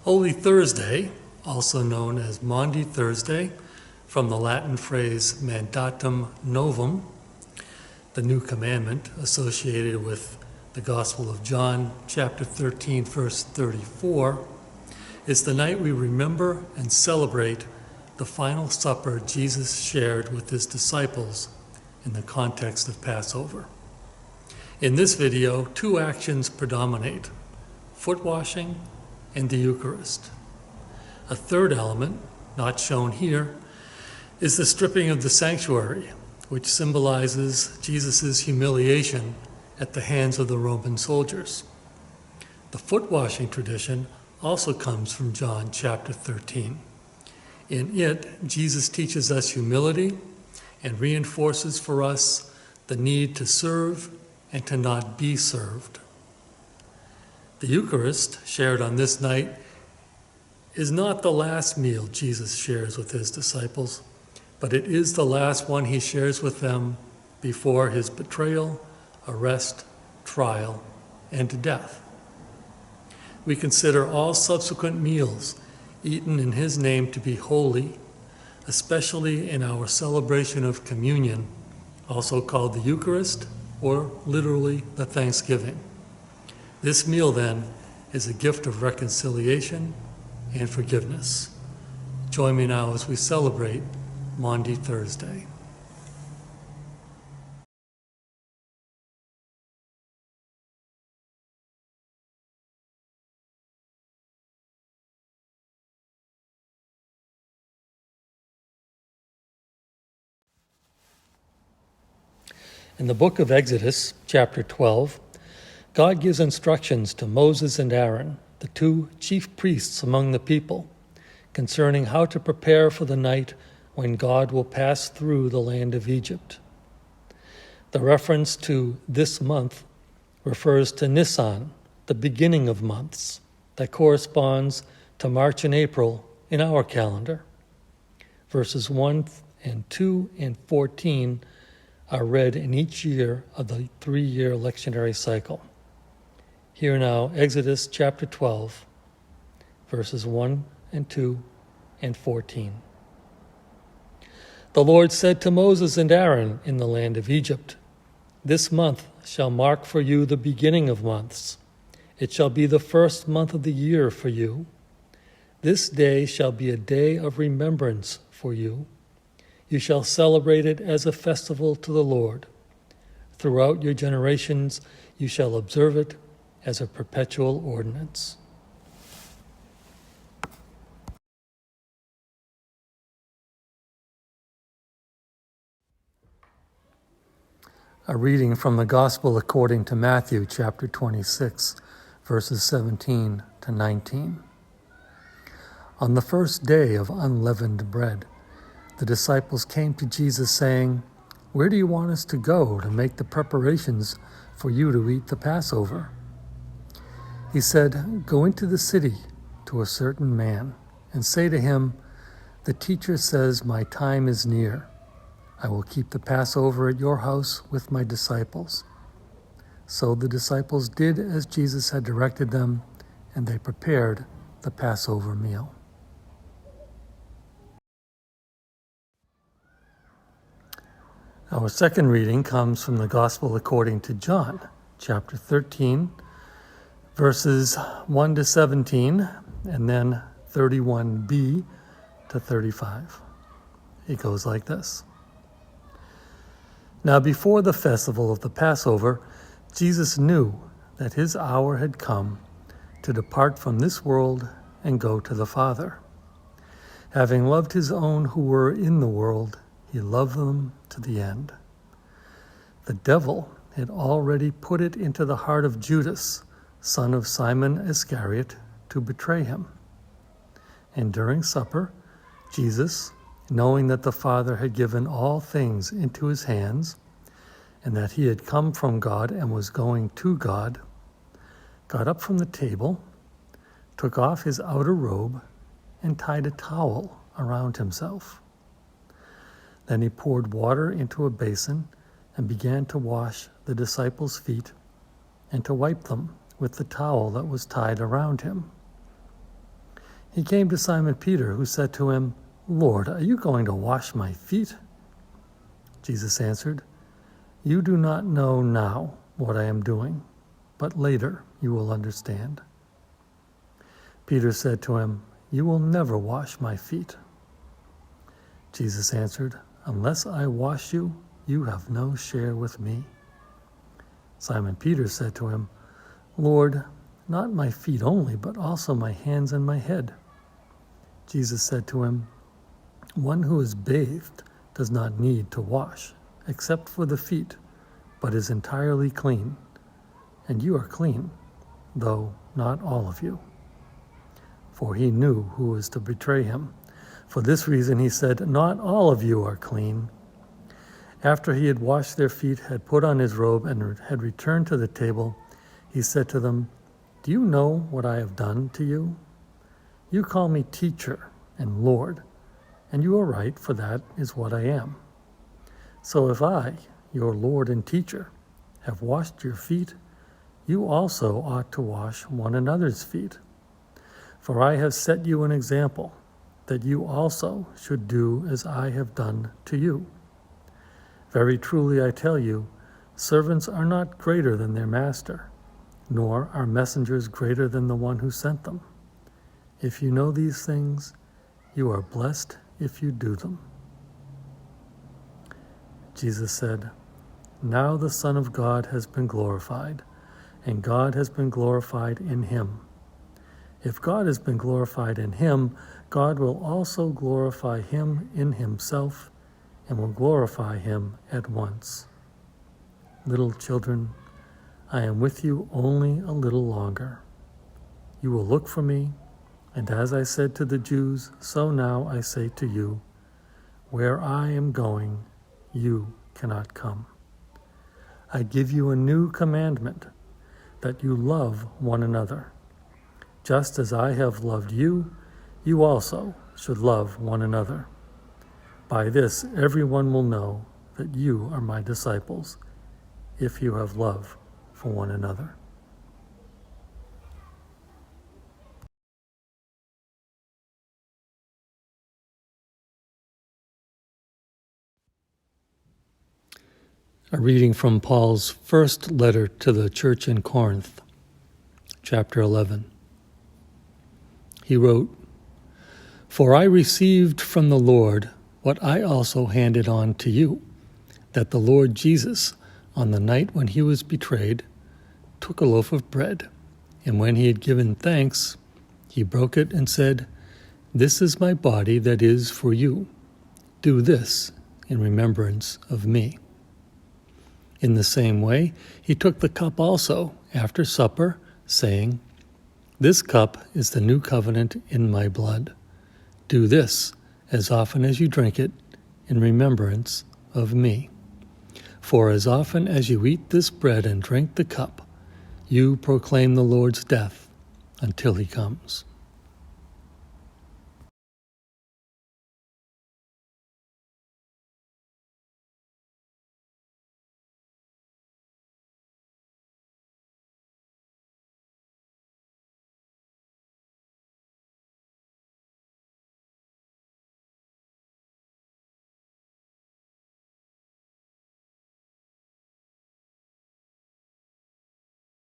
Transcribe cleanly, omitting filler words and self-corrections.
Holy Thursday, also known as Maundy Thursday, from the Latin phrase mandatum novum, the new commandment associated with the Gospel of John, chapter 13, verse 34, is the night we remember and celebrate the final supper Jesus shared with his disciples in the context of Passover. In this video, two actions predominate: foot washing and the Eucharist. A third element, not shown here, is the stripping of the sanctuary, which symbolizes Jesus' humiliation at the hands of the Roman soldiers. The foot washing tradition also comes from John chapter 13. In it, Jesus teaches us humility and reinforces for us the need to serve and to not be served. The Eucharist, shared on this night, is not the last meal Jesus shares with his disciples, but it is the last one he shares with them before his betrayal, arrest, trial, and death. We consider all subsequent meals eaten in his name to be holy, especially in our celebration of communion, also called the Eucharist, or literally the Thanksgiving. This meal, then, is a gift of reconciliation and forgiveness. Join me now as we celebrate Maundy Thursday. In the book of Exodus, chapter 12, God gives instructions to Moses and Aaron, the two chief priests among the people, concerning how to prepare for the night when God will pass through the land of Egypt. The reference to this month refers to Nisan, the beginning of months, that corresponds to March and April in our calendar. Verses 1 and 2 and 14 are read in each year of the 3-year lectionary cycle. Hear now Exodus chapter 12, verses 1 and 2 and 14. The Lord said to Moses and Aaron in the land of Egypt, "This month shall mark for you the beginning of months. It shall be the first month of the year for you. This day shall be a day of remembrance for you. You shall celebrate it as a festival to the Lord. Throughout your generations you shall observe it as a perpetual ordinance." A reading from the Gospel according to Matthew chapter 26, verses 17 to 19. On the first day of unleavened bread, the disciples came to Jesus saying, "Where do you want us to go to make the preparations for you to eat the Passover?" He said, "Go into the city to a certain man and say to him, 'The teacher says, my time is near. I will keep the Passover at your house with my disciples.'" So the disciples did as Jesus had directed them, and they prepared the Passover meal. Our second reading comes from the Gospel according to John, chapter 13, verses 1 to 17, and then 31b to 35. It goes like this. Now before the festival of the Passover, Jesus knew that his hour had come to depart from this world and go to the Father. Having loved his own who were in the world, he loved them to the end. The devil had already put it into the heart of Judas, son of Simon Iscariot, to betray him. And during supper, Jesus, knowing that the Father had given all things into his hands, and that he had come from God and was going to God, got up from the table, took off his outer robe, and tied a towel around himself. Then he poured water into a basin and began to wash the disciples' feet and to wipe them with the towel that was tied around him. He came to Simon Peter, who said to him, "Lord, are you going to wash my feet?" Jesus answered, "You do not know now what I am doing, but later you will understand." Peter said to him, "You will never wash my feet." Jesus answered, "Unless I wash you, you have no share with me." Simon Peter said to him, "Lord, not my feet only, but also my hands and my head." Jesus said to him, "One who is bathed does not need to wash, except for the feet, but is entirely clean. And you are clean, though not all of you." For he knew who was to betray him. For this reason he said, "Not all of you are clean." After he had washed their feet, had put on his robe, and had returned to the table, he said to them, "Do you know what I have done to you? You call me teacher and Lord, and you are right, for that is what I am. So if I, your Lord and teacher, have washed your feet, you also ought to wash one another's feet. For I have set you an example, that you also should do as I have done to you. Very truly I tell you, servants are not greater than their master, nor are messengers greater than the one who sent them. If you know these things, you are blessed if you do them." Jesus said, "Now the Son of God has been glorified, and God has been glorified in him. If God has been glorified in him, God will also glorify him in himself, and will glorify him at once. Little children, I am with you only a little longer. You will look for me, and as I said to the Jews, so now I say to you, where I am going, you cannot come. I give you a new commandment, that you love one another. Just as I have loved you, you also should love one another. By this everyone will know that you are my disciples, if you have love for one another." A reading from Paul's first letter to the church in Corinth, chapter 11. He wrote, "For I received from the Lord what I also handed on to you, that the Lord Jesus, on the night when he was betrayed, took a loaf of bread, and when he had given thanks, he broke it and said, 'This is my body that is for you. Do this in remembrance of me.' In the same way, he took the cup also after supper, saying, 'This cup is the new covenant in my blood. Do this as often as you drink it in remembrance of me. For as often as you eat this bread and drink the cup, you proclaim the Lord's death until he comes.'